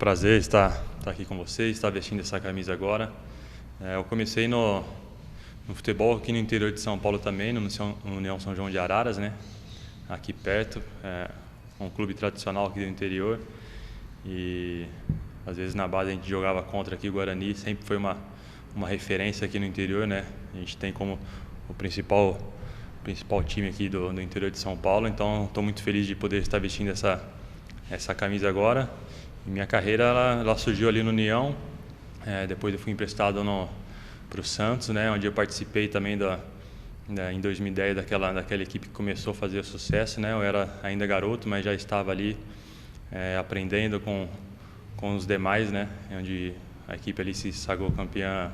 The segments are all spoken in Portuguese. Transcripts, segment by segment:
prazer estar aqui com vocês, estar vestindo essa camisa agora. Eu comecei no futebol aqui no interior de São Paulo também, no União São João de Araras, né? Aqui perto, um clube tradicional aqui do interior. E às vezes na base a gente jogava contra aqui o Guarani, sempre foi uma referência aqui no interior, né? A gente tem como o principal time aqui do interior de São Paulo, então estou muito feliz de poder estar vestindo essa camisa agora. E minha carreira ela surgiu ali no União, depois eu fui emprestado para o Santos, né, onde eu participei também em 2010 daquela equipe que começou a fazer sucesso, né? Eu era ainda garoto, mas já estava ali aprendendo com os demais, né? Onde a equipe ali se sagrou campeã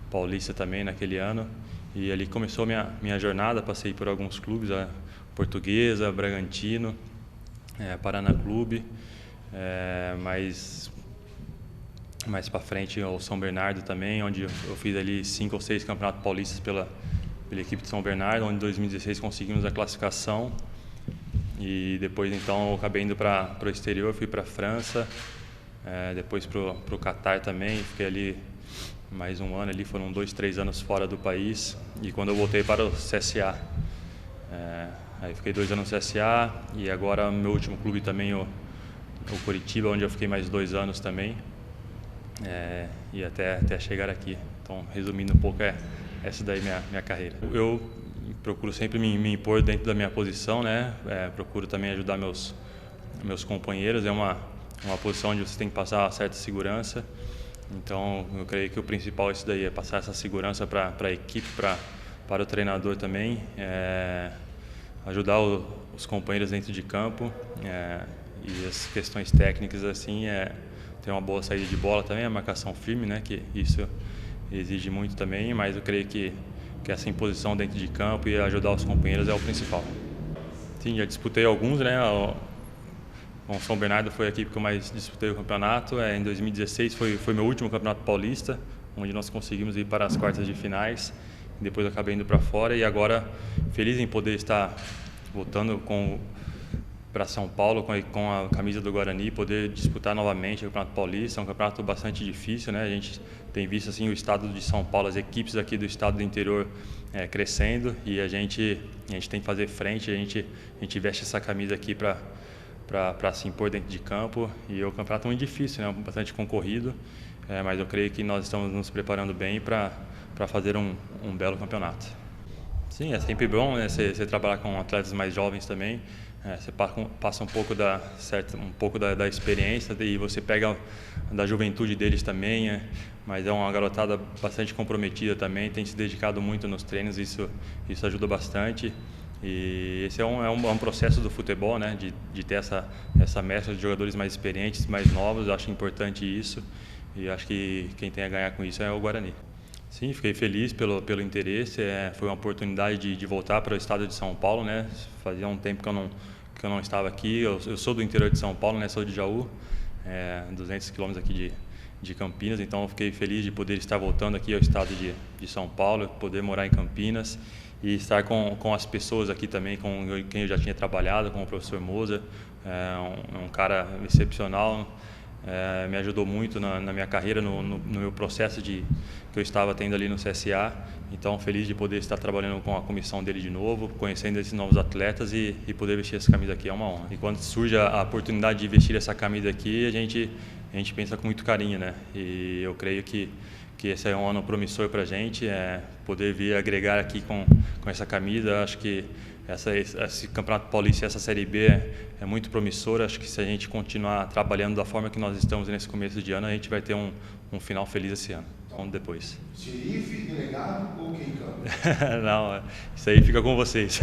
paulista também naquele ano. E ali começou minha jornada, passei por alguns clubes, a Portuguesa, Bragantino, Paraná Clube, mais para frente o São Bernardo também, onde eu fiz ali 5 ou 6 campeonatos paulistas pela equipe de São Bernardo, onde em 2016 conseguimos a classificação. E depois então eu acabei indo para o exterior, fui para a França, depois para o Catar também, fiquei ali mais um ano, ali foram 2, 3 anos fora do país. E quando eu voltei para o CSA, aí fiquei 2 anos no CSA e agora meu último clube também, o Curitiba, onde eu fiquei mais 2 anos também, e até chegar aqui. Então, resumindo um pouco, essa daí minha carreira. Eu procuro sempre me impor dentro da minha posição, né? Procuro também ajudar meus companheiros. É uma posição onde você tem que passar certa segurança. Então, eu creio que o principal é isso daí, é passar essa segurança para a equipe, para o treinador também, ajudar os companheiros dentro de campo, e as questões técnicas assim, ter uma boa saída de bola também, a marcação firme, né, que isso exige muito também, mas eu creio que essa imposição dentro de campo e ajudar os companheiros é o principal. Sim, já disputei alguns, né? O São Bernardo foi a equipe que eu mais disputei o campeonato. Em 2016 foi meu último campeonato paulista, onde nós conseguimos ir para as quartas de finais. Depois eu acabei indo para fora e agora feliz em poder estar voltando para São Paulo com a camisa do Guarani, poder disputar novamente o Campeonato Paulista. É um campeonato bastante difícil, né? A gente tem visto assim o estado de São Paulo, as equipes aqui do estado do interior crescendo, e a gente tem que fazer frente. A gente veste essa camisa aqui para se impor dentro de campo, e é um campeonato muito difícil, né? Bastante concorrido, mas eu creio que nós estamos nos preparando bem para fazer um belo campeonato. Sim, é sempre bom, né, você trabalhar com atletas mais jovens também. Você passa um pouco da experiência e você pega da juventude deles também, mas é uma garotada bastante comprometida também, tem se dedicado muito nos treinos, isso ajuda bastante. E esse é um processo do futebol, né, de ter essa mescla de jogadores mais experientes, mais novos. Eu acho importante isso, e acho que quem tem a ganhar com isso é o Guarani. Sim, fiquei feliz pelo interesse. Foi uma oportunidade de voltar para o estado de São Paulo, né? Fazia um tempo que eu não estava aqui. Eu sou do interior de São Paulo, né? Sou de Jaú, 200 quilômetros aqui de Campinas. Então eu fiquei feliz de poder estar voltando aqui ao estado de São Paulo, poder morar em Campinas e estar com as pessoas aqui também, com quem eu já tinha trabalhado, com o professor Moza, um cara excepcional. Me ajudou muito na minha carreira, no meu processo que eu estava tendo ali no CSA. Então, feliz de poder estar trabalhando com a comissão dele de novo, conhecendo esses novos atletas e poder vestir essa camisa aqui é uma honra. E quando surge a oportunidade de vestir essa camisa aqui, a gente pensa com muito carinho, né? E eu creio que esse é um ano promissor para a gente, poder vir agregar aqui com essa camisa. Acho que esse Campeonato Paulista e essa Série B é muito promissor. Acho que se a gente continuar trabalhando da forma que nós estamos nesse começo de ano, a gente vai ter um final feliz esse ano, depois. Xerife, delegado ou quem campo? Não, isso aí fica com vocês.